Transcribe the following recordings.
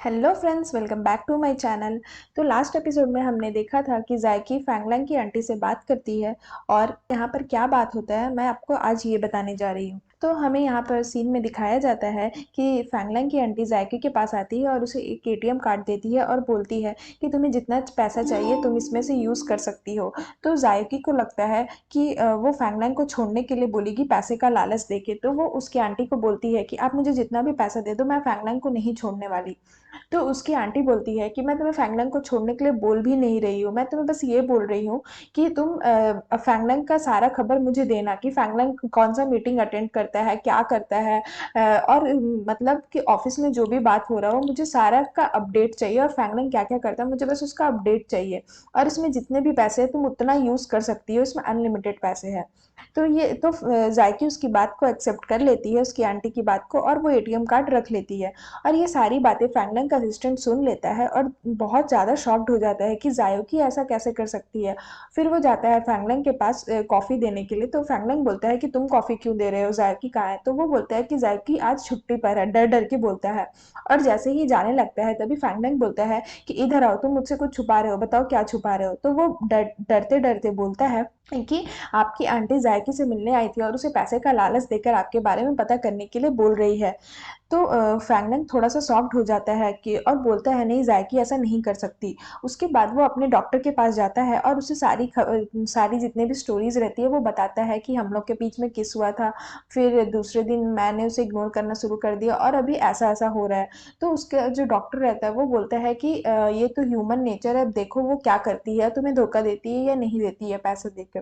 Hello friends, welcome back to my channel. तो last episode में हमने देखा था कि जायकी फैंगलैंग की आंटी से बात करती है और यहाँ पर क्या बात होता है मैं आपको आज ये बताने जा रही हूँ। तो हमें यहाँ पर सीन में दिखाया जाता है कि फैंगलैंग की आंटी जायकी के पास आती है और उसे एक एटीएम कार्ड देती है और बोलती है कि तुम्हें जितना पैसा चाहिए तुम इसमें से यूज़ कर सकती हो। तो जायकी को लगता है कि वो फैंगलैंग को छोड़ने के लिए बोलेगी पैसे का लालच देके, तो वो उसकी आंटी को बोलती है कि आप मुझे जितना भी पैसा दे दो, मैं फैंगलैंग को नहीं छोड़ने वाली। तो उसकी आंटी बोलती है कि मैं तुम्हें फैंगलैंग को छोड़ने के लिए बोल भी नहीं रही हूँ, मैं तुम्हें बस ये बोल रही हूँ कि तुम फैंगलैंग का सारा खबर मुझे देना कि फैंगलैंग कौन सा मीटिंग अटेंड करता है, क्या करता है, और मतलब कि ऑफिस में जो भी बात हो रहा हो मुझे सारा का अपडेट चाहिए और फैंगलैंग क्या क्या करता है मुझे बस उसका अपडेट चाहिए। और इसमें जितने भी पैसे हैं तुम उतना यूज़ कर सकती हो, इसमें अनलिमिटेड पैसे हैं। तो ये तो जायकी उसकी बात को एक्सेप्ट कर लेती है, उसकी आंटी की बात को, और वो एटीएम कार्ड रख लेती है। और ये सारी बातें फैंगलैंग का असिस्टेंट सुन लेता है और बहुत ज़्यादा शॉक्ड हो जाता है कि जायोकी ऐसा कैसे कर सकती है। फिर वो जाता है फैंगलैंग के पास कॉफ़ी देने के लिए। तो फैंगलैंग बोलता है कि तुम कॉफ़ी क्यों दे रहे हो, जायोकी कहाँ है। तो वो बोलता है कि जायोकी आज छुट्टी पर है, डर डर के बोलता है। और जैसे ही जाने लगता है तभी फैंगलैंग बोलता है कि इधर आओ, तुम मुझसे कुछ छुपा रहे हो, बताओ क्या छुपा रहे हो। तो वो डरते डरते बोलता है कि आपकी आंटी जायकी से मिलने आई थी और उसे पैसे का लालच देकर आपके बारे में पता करने के लिए बोल रही है। तो फैंगलैंग थोड़ा-सा शॉक्ड हो जाता है कि और बोलता है नहीं, ज़ायकी ऐसा नहीं कर सकती। उसके बाद वो अपने डॉक्टर के पास जाता है और उसे सारी जितनी भी स्टोरीज़ रहती है वो बताता है कि हम लोग के बीच में किस हुआ था, फिर दूसरे दिन मैंने उसे इग्नोर करना शुरू कर दिया और अभी ऐसा-ऐसा हो रहा है। तो उसका जो डॉक्टर रहता है वो बोलता है कि ये तो ह्यूमन नेचर है, अब देखो वो क्या करती है, तुम्हें धोखा देती है या नहीं देती है पैसे देकर।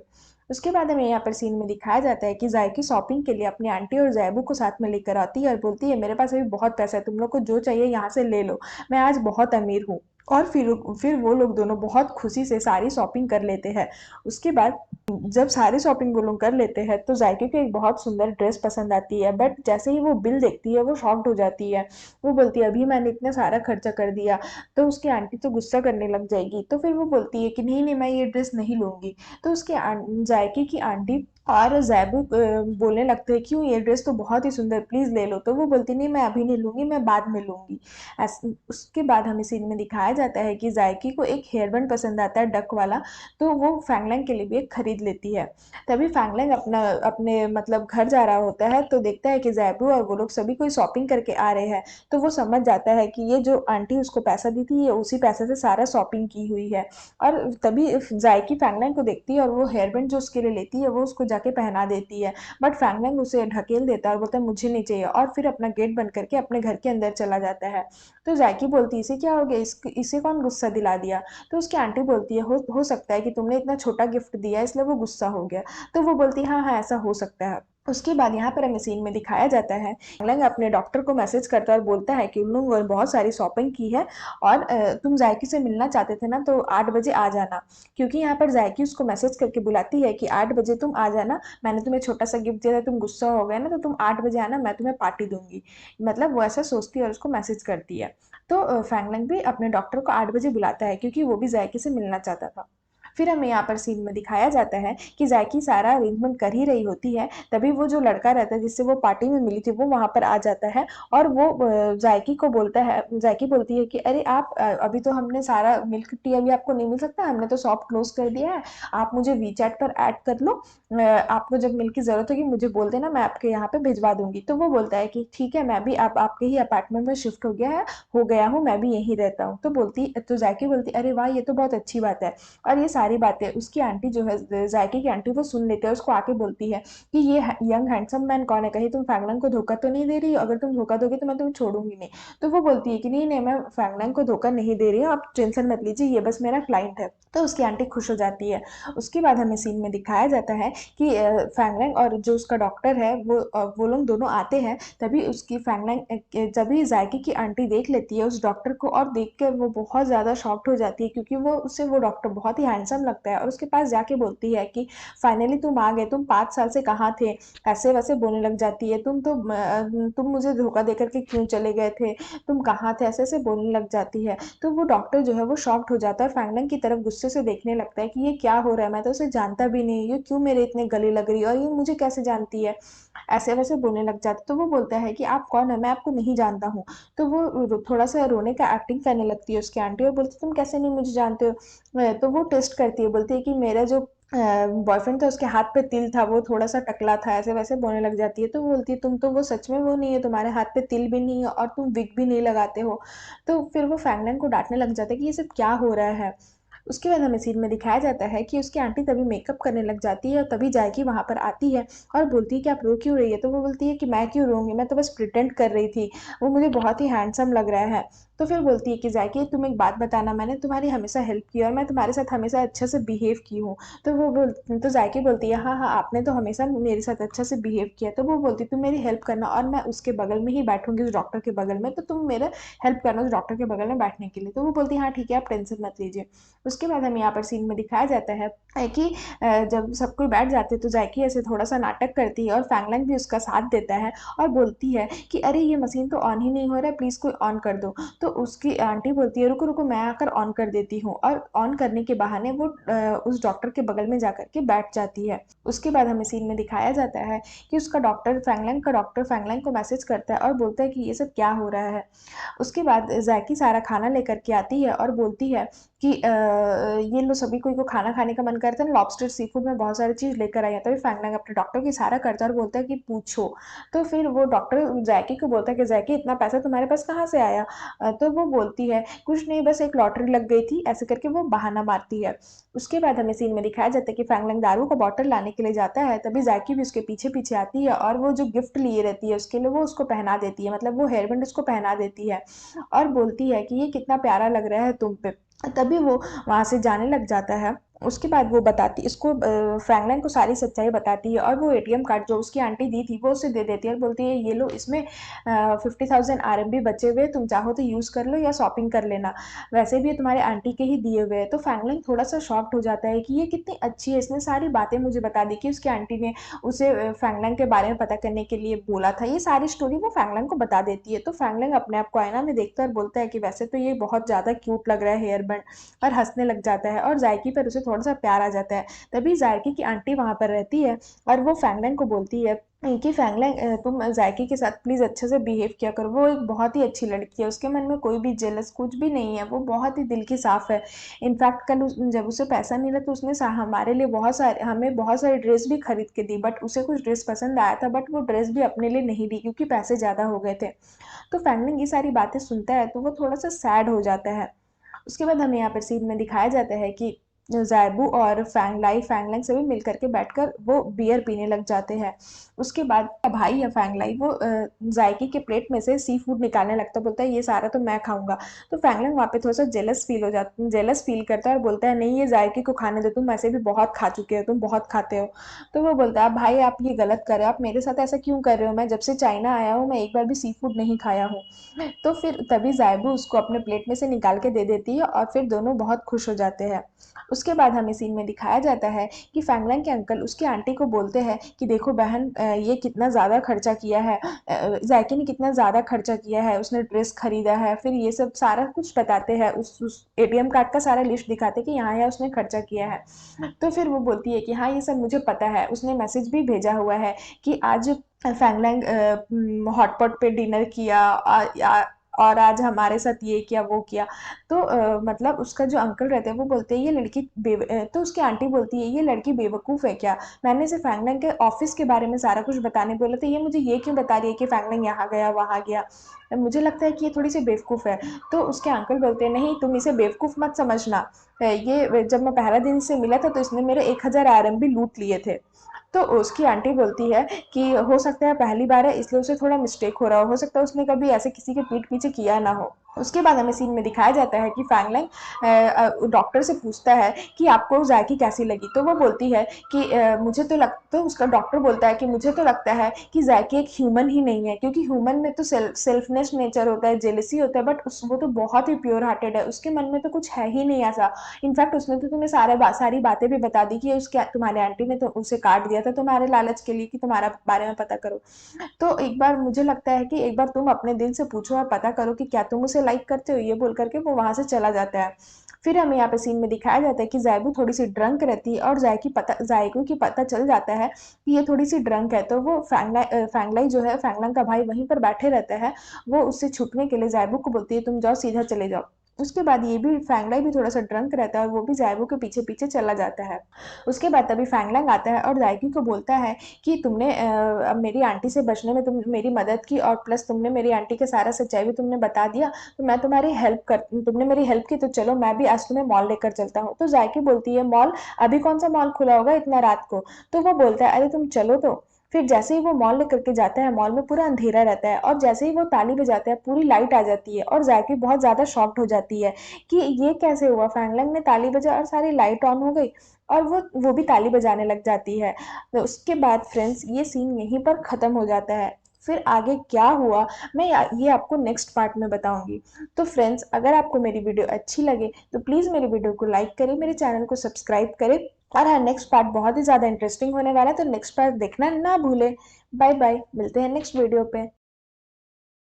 उसके बाद हमें यहाँ पर सीन में दिखाया जाता है कि जायकी शॉपिंग के लिए अपनी आंटी और ज़ैबू को साथ में लेकर आती है और बोलती है मेरे पास अभी बहुत पैसा है, तुम लोग को जो चाहिए यहाँ से ले लो, मैं आज बहुत अमीर हूँ। और फिर वो लोग दोनों बहुत खुशी से सारी शॉपिंग कर लेते हैं। उसके बाद जब सारी शॉपिंग वो लोग कर लेते हैं तो जायके को एक बहुत सुंदर ड्रेस पसंद आती है, बट जैसे ही वो बिल देखती है वो शॉक्ड हो जाती है। वो बोलती है अभी मैंने इतना सारा खर्चा कर दिया। तो उसकी आंटी तो गुस्सा करने लग जाएगी, तो फिर वो बोलती है कि नहीं नहीं, मैं ये ड्रेस नहीं लूंगी। तो उसके जायके की आंटी और ज़ैबू बोलने लगते हैं क्यों, ये ड्रेस तो बहुत ही सुंदर, प्लीज़ ले लो। तो वो बोलती नहीं, मैं अभी नहीं लूँगी, मैं बाद में लूँगी। उसके बाद हमें सीन में दिखाया जाता है कि जायकी को एक हेयर बैंड पसंद आता है डक वाला, तो वो फैंगलैंग के लिए भी एक खरीद लेती है। तभी फैंगलैंग अपने मतलब घर जा रहा होता है तो देखता है कि ज़ैबू और वो लोग सभी कोई शॉपिंग करके आ रहे हैं। तो वो समझ जाता है कि ये जो आंटी उसको पैसा दी थी ये उसी पैसे से सारा शॉपिंग की हुई है। और तभी जायकी फैंगलैंग को देखती है और वो हेयर बैंड जो उसके लिए लेती है वो उसको जाके पहना देती है। बट फैंगलैंग उसे ढकेल देता है और बोलता है मुझे नहीं चाहिए, और फिर अपना गेट बंद करके अपने घर के अंदर चला जाता है। तो जायकी बोलती है इसे क्या हो गया, इसे कौन गुस्सा दिला दिया। तो उसकी आंटी बोलती है हो सकता है कि तुमने इतना छोटा गिफ्ट दिया इसलिए वो गुस्सा हो गया। तो वो बोलती है हाँ हाँ, ऐसा हो सकता है। उसके बाद यहाँ पर हमें सीन में दिखाया जाता है फैंगलैंग अपने डॉक्टर को मैसेज करता है और बोलता है कि उन लोगों ने बहुत सारी शॉपिंग की है और तुम जायकी से मिलना चाहते थे ना, तो 8 बजे आ जाना। क्योंकि यहाँ पर जायकी उसको मैसेज करके बुलाती है कि 8 बजे तुम आ जाना, मैंने तुम्हें छोटा सा गिफ्ट दिया था, तुम गुस्सा हो गए ना, तो तुम 8 बजे आना, मैं तुम्हें पार्टी दूंगी। मतलब वो ऐसा सोचती है और उसको मैसेज करती है। तो फैंगलैंग भी अपने डॉक्टर को 8 बजे बुलाता है क्योंकि वो भी जायकी से मिलना चाहता था। फिर हमें यहाँ पर सीन में दिखाया जाता है कि जायकी सारा अरेंजमेंट कर ही रही होती है, तभी वो जो लड़का रहता है जिससे वो पार्टी में मिली थी वो वहाँ पर आ जाता है। और वो जायकी को बोलता है, जायकी बोलती है कि अरे आप अभी तो हमने सारा मिल्क टी अभी आपको नहीं मिल सकता, हमने तो शॉप क्लोज कर दिया है, आप मुझे वीचैट पर ऐड कर लो, आपको जब मिल्क की ज़रूरत होगी मुझे बोल देना, मैं आपके यहाँ पे भिजवा दूंगी। तो वो बोलता है कि ठीक है, मैं भी आपके ही अपार्टमेंट में शिफ्ट हो गया हूँ, मैं भी यहीं रहता हूँ। तो जायकी बोलती अरे वाह, ये तो बहुत अच्छी बात है। और ये सारी बातें उसकी आंटी जो है, जायकी की आंटी, वो सुन लेते हैं, उसको आके बोलती है कि ये यंग हैंडसम मैन कौन है, कहीं तुम फैंगलैंग को धोखा तो नहीं दे रही हो, अगर तुम धोखा दोगे तो मैं तुम्हें छोड़ूंगी नहीं। तो वो बोलती है कि नहीं नहीं, मैं फैंगलैंग को धोखा नहीं दे रही हूँ, आप टेंशन मत लीजिए, ये बस मेरा क्लाइंट है। तो उसकी आंटी खुश हो जाती है। उसके बाद हमें सीन में दिखाया जाता है कि फैंगलैंग और जो उसका डॉक्टर है वो लोग दोनों आते हैं। तभी उसकी तभी जायकी की आंटी देख लेती है उस डॉक्टर को और देख कर वो बहुत ज़्यादा शॉक्ड हो जाती है, क्योंकि वो डॉक्टर बहुत ही हैंडसम हैंडसम लगता है और उसके पास जाके बोलती है कि फाइनली तुम आ गए, तुम 5 साल से कहाँ थे? ऐसे वैसे बोलने लग जाती है, तुम मुझे धोखा देकर के क्यों चले गए थे? तुम कहाँ थे? ऐसे-ऐसे बोलने लग जाती है। तो वो डॉक्टर जो है वो शॉक्ड हो जाता है, फैंगलैंग की तरफ गुस्से से देखने लगता है कि ये क्या हो रहा है? मैं तो उसे जानता भी नहीं, ये क्यों मेरे इतने गले लग रही है और ये मुझे कैसे जानती है? ऐसे-वैसे बोलने लग जाता है। तो वो बोलता है कि आप कौन है? मैं आपको नहीं जानता हूँ। तो वो थोड़ा-सा रोने का एक्टिंग करने लगती है उसकी आंटी और बोलती है तुम कैसे नहीं मुझे जानते हो? तो वो टेस्ट करती है, बोलती है कि मेरा जो बॉयफ्रेंड था उसके हाथ पे तिल था, वो थोड़ा-सा टकला था, ऐसे-वैसे बोलने लग जाती है। तो वो बोलती है तुम तो वो सच में वो नहीं है, तुम्हारे हाथ पे तिल भी नहीं है और तुम विग भी नहीं लगाते हो। तो फिर वो फैंगलैंग को डाँटने लग जाता है कि ये सब क्या हो रहा है? उसके बाद हमें सीन में दिखाया जाता है कि उसकी आंटी तभी मेकअप करने लग जाती है और तभी जैकी वहाँ पर आती है और बोलती है कि आप रो क्यों रही है? तो वो बोलती है कि मैं क्यों रोऊँगी? मैं तो बस प्रिटेंड कर रही थी। वो मुझे बहुत ही हैंडसम लग रहा है। तो फिर बोलती है कि जैकी तुम एक बात बताना, मैंने तुम्हारी हमेशा हेल्प की और मैं तुम्हारे साथ हमेशा अच्छे से बिहेव की हूँ। तो जैकी बोलती है हाँ, हाँ, आपने तो हमेशा मेरे साथ अच्छे से बिहेव किया। तो वो बोलती है तुम मेरी हेल्प करना और मैं उसके बगल में ही बैठूँगी उस डॉक्टर के बगल में, तो तुम मेरा हेल्प करना उस डॉक्टर के बगल में बैठने के लिए। तो वो बोलती है हाँ ठीक है, आप टेंशन मत लीजिए। उसके बाद हमें यहाँ पर सीन में दिखाया जाता है कि जब सब कोई बैठ जाते हैं तो जैकी ऐसे थोड़ा-सा नाटक करती है और फैंगलैंग भी उसका साथ देता है और बोलती है कि अरे ये मशीन तो ऑन ही नहीं हो रहा है, प्लीज़ कोई ऑन कर दो। तो उसकी आंटी बोलती है रुको, रुको मैं आकर ऑन कर देती हूँ और ऑन करने के बहाने वो उस डॉक्टर के बगल में जाकर के बैठ जाती है। उसके बाद हमें सीन में दिखाया जाता है कि उसका डॉक्टर फैंगलैंग को मैसेज करता है और बोलता है कि ये सब क्या हो रहा है? उसके बाद जैकी सारा खाना लेकर के आती है और बोलती है कि ये लो सभी कोई को खाना खाने का मन करता है ना, लॉबस्टर सी फूड में बहुत सारी चीज़ लेकर आई है। तभी फैंगलैंग अपने डॉक्टर को इशारा करता है और बोलता है कि पूछो। तो फिर वो डॉक्टर जैकी को बोलता है कि जैकी इतना पैसा तुम्हारे पास कहाँ से आया? तो वो बोलती है कुछ नहीं, बस एक लॉटरी लग गई थी, ऐसे करके वो बहाना मारती है। उसके बाद हमें सीन में दिखाया जाता है कि फैंगलैंग दारू का बॉटल लाने के लिए जाता है, तभी जैकी भी उसके पीछे-पीछे आती है और वो जो गिफ्ट लिए रहती है उसके लिए वो उसको पहना देती है, मतलब वो हेयर बैंड उसको पहना देती है और बोलती है कि ये कितना प्यारा लग रहा है तुम पे। तभी वो वहाँ से जाने लग जाता है। उसके बाद वो बताती इसको फ्रैंकलिन को सारी सच्चाई बताती है और वो एटीएम कार्ड जो उसकी आंटी दी थी वो उसे दे देती है और बोलती है ये लो, इसमें 50,000 आरएमबी बचे हुए, तुम चाहो तो यूज़ कर लो या शॉपिंग कर लेना, वैसे भी ये तुम्हारे आंटी के ही दिए हुए हैं। तो फ्रैंकलिन थोड़ा सा शॉक्ड हो जाता है कि ये कितनी अच्छी है, इसने सारी बातें मुझे बता दी कि उसकी आंटी ने उसे फ्रैंकलिन के बारे में पता करने के लिए बोला था। ये सारी स्टोरी वो फ्रैंकलिन को बता देती है। तो फ्रैंकलिन अपने आप को आईना में देखता है और बोलता है कि वैसे तो ये बहुत ज़्यादा क्यूट लग रहा है हेयर बैंड, और हंसने लग जाता है और जायकी पर उसे थोड़ा सा प्यार आ जाता है। तभी जायकी की आंटी वहाँ पर रहती है और वो फैंगलैंग को बोलती है कि फैंगलैंग तुम जायकी के साथ प्लीज़ अच्छे से बिहेव किया करो, वो एक बहुत ही अच्छी लड़की है, उसके मन में कोई भी जेलस कुछ भी नहीं है, वो बहुत ही दिल की साफ़ है। इनफैक्ट कल जब उसे पैसा मिला तो उसने हमारे लिए हमें बहुत सारी ड्रेस भी खरीद के दी, बट उसे कुछ ड्रेस पसंद आया था, बट वो ड्रेस भी अपने लिए नहीं दी क्योंकि पैसे ज़्यादा हो गए थे। तो फैंगलिंग ये सारी बातें सुनता है तो वो थोड़ा सा सैड हो जाता है। उसके बाद हमें यहाँ पर सीन में दिखाया जाता है कि ज़ैबू और फैंगलाई सभी मिल कर के बैठकर वो बियर पीने लग जाते हैं। उसके बाद भाई या फैंगलाई वो जायकी के प्लेट में से सी फूड निकालने लगता है, बोलता है ये सारा तो मैं खाऊंगा। तो फैंगलाई वहाँ पे थोड़ा सा जेलस फील करता है और बोलता है नहीं, ये जायकी को खाने दो, तुम ऐसे भी बहुत खा चुके हो, तुम बहुत खाते हो। तो वो बोलता है भाई आप ये गलत कर रहे हो, आप मेरे साथ ऐसा क्यों कर रहे हो, मैं जब से चाइना आया हूँ मैं एक बार भी सी फूड नहीं खाया हूँ। तो फिर तभी ज़ायबू उसको अपने प्लेट में से निकाल के दे देती है और फिर दोनों बहुत खुश हो जाते हैं। उसके बाद हमें सीन में दिखाया जाता है कि फैंगलैंग के अंकल उसकी आंटी को बोलते हैं कि देखो बहन, ये कितना ज़्यादा खर्चा किया है, ज़ायकी ने कितना ज़्यादा खर्चा किया है, उसने ड्रेस खरीदा है, फिर ये सब सारा कुछ बताते हैं, उस एटीएम कार्ड का सारा लिस्ट दिखाते कि यहाँ उसने खर्चा किया है। तो फिर वो बोलती है कि हाँ ये सब मुझे पता है, उसने मैसेज भी भेजा हुआ है कि आज फैंगलैंग हॉटपॉट पे डिनर किया और आज हमारे साथ ये किया वो किया। तो मतलब उसका जो अंकल रहते हैं वो बोलते हैं ये लड़की तो उसकी आंटी बोलती है ये लड़की बेवकूफ़ है क्या, मैंने इसे फैंगलैंग के ऑफिस के बारे में सारा कुछ बताने बोला था, ये मुझे ये क्यों बता रही है कि फैंगलैंग यहाँ गया वहाँ गया, मुझे लगता है कि ये थोड़ी सी बेवकूफ़ है। तो उसके अंकल बोलते हैं नहीं, तुम इसे बेवकूफ़ मत समझना, ये जब मैं पहला दिन से मिला था तो इसने मेरे 1000 आरएमबी लूट लिए थे। तो उसकी आंटी बोलती है कि हो सकता है पहली बार है इसलिए उसे थोड़ा मिस्टेक हो रहा हो सकता है उसने कभी ऐसे किसी के पीठ पीछे किया ना हो। उसके बाद हमें सीन में दिखाया जाता है कि फैंगलैंग डॉक्टर से पूछता है कि आपको ज़ायकी कैसी लगी, तो वो बोलती है कि मुझे तो उसका डॉक्टर बोलता है कि मुझे तो लगता है कि ज़ायकी एक ह्यूमन ही नहीं है, क्योंकि ह्यूमन में तो सेल्फनेस नेचर होता है, जेलसी होता है, बट वो तो बहुत ही प्योर हार्टेड है, उसके मन में तो कुछ है ही नहीं ऐसा। इनफैक्ट उसने तो तुम्हें सारी बातें भी बता दी कि उसके तुम्हारे आंटी ने तो उसे काट दिया था तुम्हारे लालच के लिए कि तुम्हारा बारे में पता करो। तो एक बार मुझे लगता है कि एक बार तुम अपने दिल से पूछो और पता करो कि क्या तुम उसे लाइक करते हो, ये बोल करके वो वहां से चला जाता है। फिर हमें यहाँ पे सीन में दिखाया जाता है कि ज़ायबू थोड़ी सी ड्रंक रहती है और ज़ायकू की पता चल जाता है कि ये थोड़ी सी ड्रंक है, तो वो फैंगलाई जो है, फैंगलैंग का भाई वहीं पर बैठे रहता है। वो उससे छुपने के लिए ज़ायबू को बोलती है तुम जाओ, सीधा चले जाओ। उसके बाद ये भी फैंगलाई भी थोड़ा सा ड्रंक रहता है और वो भी ज़ायबू के पीछे पीछे चला जाता है। उसके बाद तभी फैंगलैंग आता है और ज़ायकी को बोलता है कि तुमने अब मेरी आंटी से बचने में तुम मेरी मदद की और प्लस तुमने मेरी आंटी का सारा सच्चाई भी तुमने बता दिया, तो मैं तुम्हारी तुमने मेरी हेल्प की, तो चलो मैं भी आज तुम्हें मॉल लेकर चलता हूँ। तो ज़ायकी बोलती है मॉल? अभी कौन सा मॉल खुला होगा इतना रात को? तो वो बोलता है अरे तुम चलो तो। फिर जैसे ही वो मॉल लेकर के जाता है, मॉल में पूरा अंधेरा रहता है और जैसे ही वो ताली बजाता है पूरी लाइट आ जाती है और ज़ायकी बहुत ज़्यादा शॉक्ड हो जाती है कि ये कैसे हुआ, फैंगलैंग ने ताली बजा और सारी लाइट ऑन हो गई और वो भी ताली बजाने लग जाती है। तो उसके बाद फ्रेंड्स ये सीन यहीं पर ख़त्म हो जाता है। फिर आगे क्या हुआ ये आपको नेक्स्ट पार्ट में बताऊंगी। तो फ्रेंड्स अगर आपको मेरी वीडियो अच्छी लगे तो प्लीज़ मेरी वीडियो को लाइक करें, मेरे चैनल को सब्सक्राइब करें और हाँ, नेक्स्ट पार्ट बहुत ही ज़्यादा इंटरेस्टिंग होने वाला है, तो नेक्स्ट पार्ट देखना ना भूलें। बाय बाय, मिलते हैं नेक्स्ट वीडियो पे।